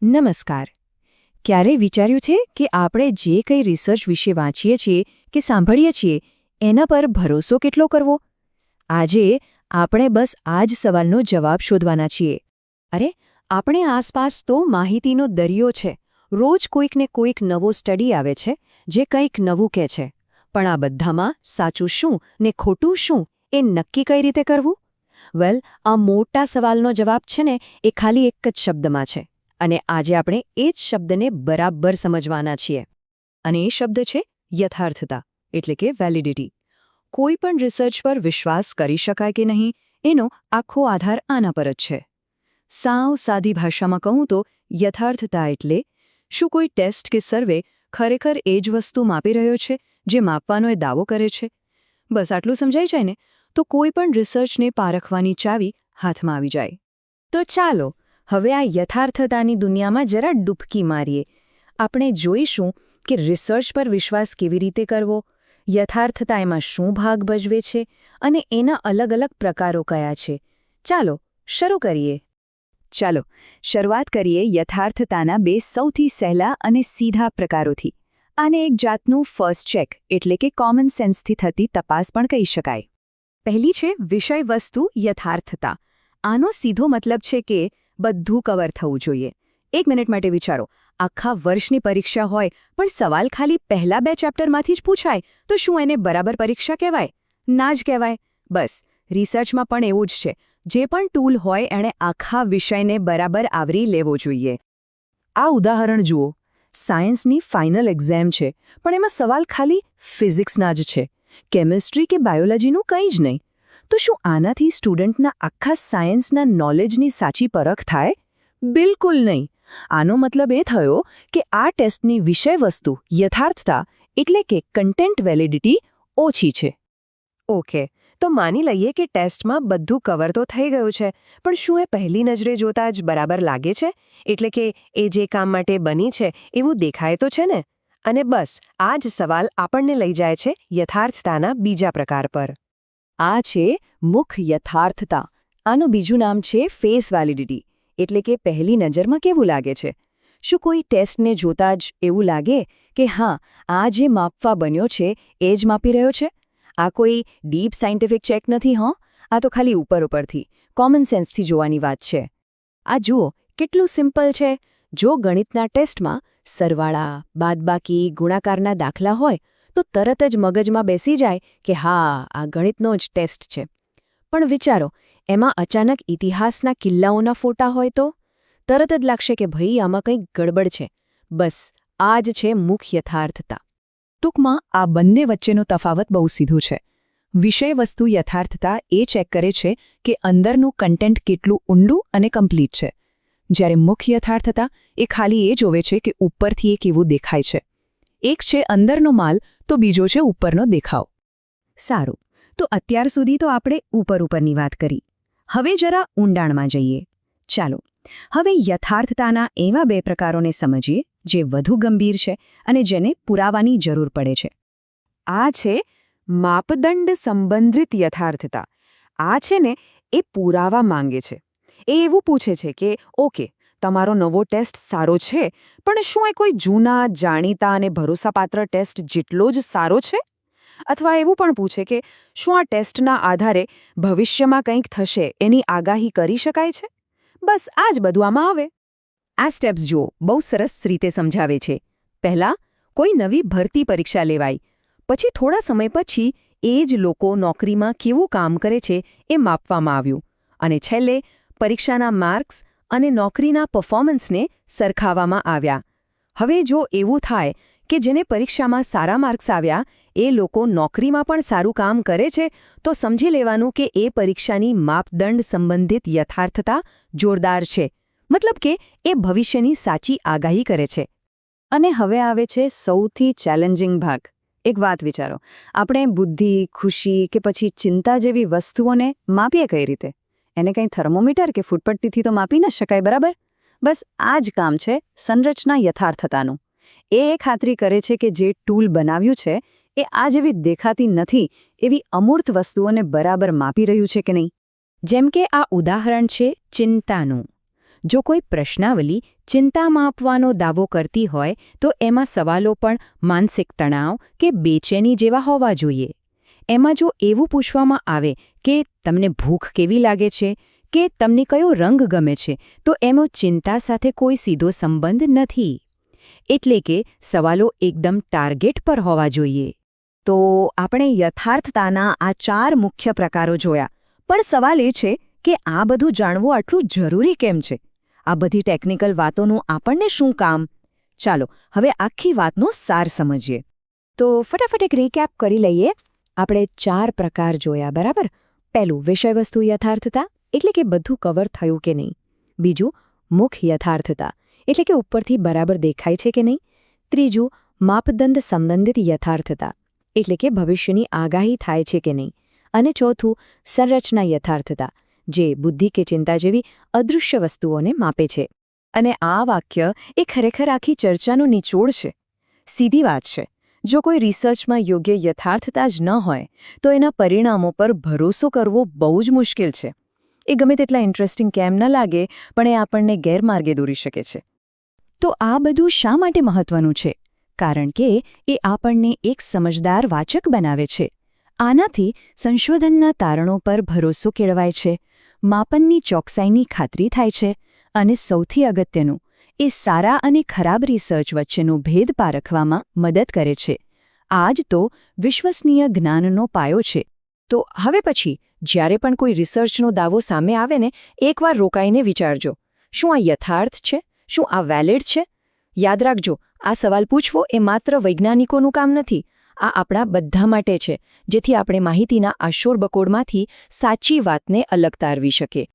નમસ્કાર. ક્યારેય વિચાર્યું છે કે આપણે જે કંઈ રિસર્ચ વિશે વાંચીએ છીએ કે સાંભળીએ છીએ એના પર ભરોસો કેટલો કરવો? આજે આપણે બસ આ જ સવાલનો જવાબ શોધવાના છીએ. અરે, આપણે આસપાસ તો માહિતીનો દરિયો છે. રોજ કોઈકને કોઈક નવો સ્ટડી આવે છે જે કંઈક નવું કહે છે. પણ આ બધામાં સાચું શું ને ખોટું શું એ નક્કી કઈ રીતે કરવું? વેલ, આ મોટા સવાલનો જવાબ છે ને એ ખાલી એક જ શબ્દમાં છે. અને આજે આપણે એ જ શબ્દને બરાબર સમજવાના છીએ. અને એ શબ્દ છે યથાર્થતા, એટલે કે વેલિડિટી. કોઈ પણ રિસર્ચ પર વિશ્વાસ કરી શકાય કે નહીં એનો આખો આધાર આના પર જ છે. સાવ સાદી ભાષામાં કહું તો યથાર્થતા એટલે શું કોઈ ટેસ્ટ કે સર્વે ખરેખર એ જ વસ્તુ માપી રહ્યો છે જે માપવાનો એ દાવો કરે છે? બસ આટલું સમજાઈ જાય ને તો કોઈ પણ રિસર્ચને પારખવાની ચાવી હાથમાં આવી જાય. તો ચાલો હવે આ યથાર્થતાની દુનિયામાં જરા ડૂબકી મારીએ. આપણે જોઈશું કે રિસર્ચ પર વિશ્વાસ કેવી રીતે કરવો, યથાર્થતા એમાં શું ભાગ ભજવે છે અને એના અલગ અલગ પ્રકારો કયા છે. ચાલો શરૂ કરીએ. ચાલો શરૂઆત કરીએ યથાર્થતાના બે સૌથી સહેલા અને સીધા પ્રકારોથી. આને એક જાતનું ફર્સ્ટ ચેક એટલે કે કોમન સેન્સથી થતી તપાસ પણ કહી શકાય. પહેલી છે વિષય વસ્તુ યથાર્થતા. આનો સીધો મતલબ છે કે બધું કવર થવું જોઈએ. એક મિનિટ માટે વિચારો, આખા વર્ષની પરીક્ષા હોય પણ સવાલ ખાલી પહેલા 2 ચેપ્ટરમાંથી જ પૂછાય તો શું એને બરાબર પરીક્ષા કહેવાય? ના જ કહેવાય. બસ રિસર્ચમાં પણ એવું જ છે. જે પણ ટૂલ હોય એણે આખા વિષયને બરાબર આવરી લેવો જોઈએ. આ ઉદાહરણ જુઓ. સાયન્સની ફાઇનલ એક્ઝામ છે પણ એમાં સવાલ ખાલી ફિઝિક્સના જ છે. કેમિસ્ટ્રી કે બાયોલોજીનું કંઈ જ નહીં. તો શું આનાથી સ્ટુડન્ટના આખા સાયન્સના નોલેજની સાચી પરખ થાય? બિલકુલ નહીં. આનો મતલબ એ થયો કે આ ટેસ્ટની વિષયવસ્તુ યથાર્થતા એટલે કે કન્ટેન્ટ વેલિડિટી ઓછી છે. ઓકે, તો માની લઈએ કે ટેસ્ટમાં બધું કવર તો થઈ ગયું છે, પણ શું એ પહેલી નજરે જોતા જ બરાબર લાગે છે? એટલે કે એ જે કામ માટે બની છે એવું દેખાય તો છે ને? અને બસ આ જ સવાલ આપણને લઈ જાય છે યથાર્થતાના બીજા પ્રકાર પર. આ છે મુખ યથાર્થતા. આનું બીજું નામ છે ફેસ વેલિડિટી, એટલે કે પહેલી નજરમાં કેવું લાગે છે. શું કોઈ ટેસ્ટને જોતા જ એવું લાગે કે હા, આ જે માપવા બન્યો છે એ જ માપી રહ્યો છે? આ કોઈ ડીપ સાયન્ટિફિક ચેક નથી. આ તો ખાલી ઉપરથી કોમન સેન્સથી જોવાની વાત છે. આ જુઓ કેટલું સિમ્પલ છે. જો ગણિતના ટેસ્ટમાં સરવાળા, બાદબાકી, ગુણાકારના દાખલા હોય તો તરત જ મગજમાં બેસી જાય કે હા, આ ગણિતનો જ ટેસ્ટ છે. પણ વિચારો, એમાં અચાનક ઇતિહાસના કિલ્લાઓના ફોટા હોય તો તરત જ લાગશે કે ભાઈ આમાં કંઈક ગડબડ છે. બસ આ જ છે મુખ યથાર્થતા. ટૂંકમાં આ બંને વચ્ચેનો તફાવત બહુ સીધો છે. વિષય વસ્તુ યથાર્થતા એ ચેક કરે છે કે અંદરનું કન્ટેન્ટ કેટલું ઊંડું અને કમ્પ્લીટ છે, જ્યારે મુખ યથાર્થતા એ ખાલી એ જોવે છે કે ઉપરથી એ કેવું દેખાય છે. એક છે અંદરનો માલ તો બીજો છે ઉપરનો દેખાવ. સારું, તો અત્યાર સુધી તો આપણે ઉપરની વાત કરી. હવે જરા ઊંડાણમાં જઈએ. ચાલો હવે યથાર્થતાના એવા 2 પ્રકારોને સમજીએ જે વધુ ગંભીર છે અને જેને પુરાવાની જરૂર પડે છે. આ છે માપદંડ સંબંધિત યથાર્થતા. આ છે ને એ પુરાવા માંગે છે. એ એવું પૂછે છે કે ઓકે, તમારો નવો ટેસ્ટ સારો છે, પણ શું એ કોઈ જૂના, જાણીતા અને ભરોસાપાત્ર ટેસ્ટ જેટલો જ સારો છે? અથવા એવું પણ પૂછે કે શું આ ટેસ્ટના આધારે ભવિષ્યમાં કંઈક થશે એની આગાહી કરી શકાય છે? બસ આ જ બધું આમાં આવે. આ સ્ટેપ્સ જુઓ, બહુ સરસ રીતે સમજાવે છે. પહેલાં કોઈ નવી ભરતી પરીક્ષા લેવાય, પછી થોડા સમય પછી એ જ લોકો નોકરીમાં કેવું કામ કરે છે એ માપવામાં આવ્યું, અને છેલ્લે પરીક્ષાના માર્ક્સ અને નોકરીના પરફોર્મન્સને સરખાવવામાં આવ્યા. હવે જો એવું થાય કે જેને પરીક્ષામાં સારા માર્ક્સ આવ્યા એ લોકો નોકરીમાં પણ સારું કામ કરે છે તો સમજી લેવાનું કે એ પરીક્ષાની માપદંડ સંબંધિત યથાર્થતા જોરદાર છે. મતલબ કે એ ભવિષ્યની સાચી આગાહી કરે છે. અને હવે આવે છે સૌથી ચેલેન્જિંગ ભાગ. એક વાત વિચારો, આપણે બુદ્ધિ, ખુશી કે પછી ચિંતા જેવી વસ્તુઓને માપીએ કઈ રીતે? એને કંઈ થર્મોમીટર કે ફૂટપટ્ટીથી તો માપી ન શકાય, બરાબર? બસ આ જ કામ છે સંરચના યથાર્થતાનું. એ ખાતરી કરે છે કે જે ટૂલ બનાવ્યું છે એ આ જેવી દેખાતી નથી એવી અમૂર્ત વસ્તુઓને બરાબર માપી રહ્યું છે કે નહીં. જેમ કે આ ઉદાહરણ છે ચિંતાનું. જો કોઈ પ્રશ્નાવલી ચિંતામાં આપવાનો દાવો કરતી હોય તો એમાં સવાલો પણ માનસિક તણાવ કે બેચેની જેવા હોવા જોઈએ. એમાં જો એવું પૂછવામાં આવે કે તમને ભૂખ કેવી લાગે છે કે તમને કયો રંગ ગમે છે તો એનો ચિંતા સાથે કોઈ સીધો સંબંધ નથી. એટલે કે સવાલો એકદમ ટાર્ગેટ પર હોવા જોઈએ. તો આપણે યથાર્થતાના આ 4 મુખ્ય પ્રકારો જોયા. પણ સવાલ એ છે કે આ બધું જાણવું આટલું જરૂરી કેમ છે? આ બધી ટેકનિકલ વાતોનું આપણને શું કામ? ચાલો હવે આખી વાતનો સાર સમજીએ. તો ફટાફટ એક રીકેપ કરી લઈએ. આપણે 4 પ્રકાર જોયા, બરાબર? પહેલું, વિષયવસ્તુ યથાર્થતા, એટલે કે બધું કવર થયું કે નહીં. બીજું, મુખ યથાર્થતા, એટલે કે ઉપરથી બરાબર દેખાય છે કે નહીં. ત્રીજું, માપદંડ સંબંધિત યથાર્થતા, એટલે કે ભવિષ્યની આગાહી થાય છે કે નહીં. અને ચોથું, સંરચના યથાર્થતા, જે બુદ્ધિ કે ચિંતા જેવી અદૃશ્ય વસ્તુઓને માપે છે. અને આ વાક્ય એ ખરેખર આખી ચર્ચાનું નિચોડ છે. સીધી વાત છે, જો કોઈ રિસર્ચમાં યોગ્ય યથાર્થતા જ ન હોય તો એના પરિણામો પર ભરોસો કરવો બહુ જ મુશ્કેલ છે. એ ગમે તેટલા ઇન્ટરેસ્ટિંગ કેમ ન લાગે, પણ એ આપણને ગેરમાર્ગે દોરી શકે છે. તો આ બધું શા માટે મહત્વનું છે? કારણ કે એ આપણને એક સમજદાર વાચક બનાવે છે. આનાથી સંશોધનના તારણો પર ભરોસો કેળવાય છે, માપનની ચોકસાઈની ખાતરી થાય છે, અને સૌથી અગત્યનું, એ સારા અને ખરાબ રિસર્ચ વચ્ચેનો ભેદ પારખવામાં મદદ કરે છે. આ જ તો વિશ્વસનીય જ્ઞાનનો પાયો છે. તો હવે પછી જ્યારે પણ કોઈ રિસર્ચનો દાવો સામે આવે ને, એકવાર રોકાઈને વિચારજો, શું આ યથાર્થ છે? શું આ વેલિડ છે? યાદ રાખજો, આ સવાલ પૂછવો એ માત્ર વૈજ્ઞાનિકોનું કામ નથી. આ આપણા બધા માટે છે, જેથી આપણે માહિતીના આ શોરબકોરમાંથી સાચી વાતને અલગ તારવી શકીએ.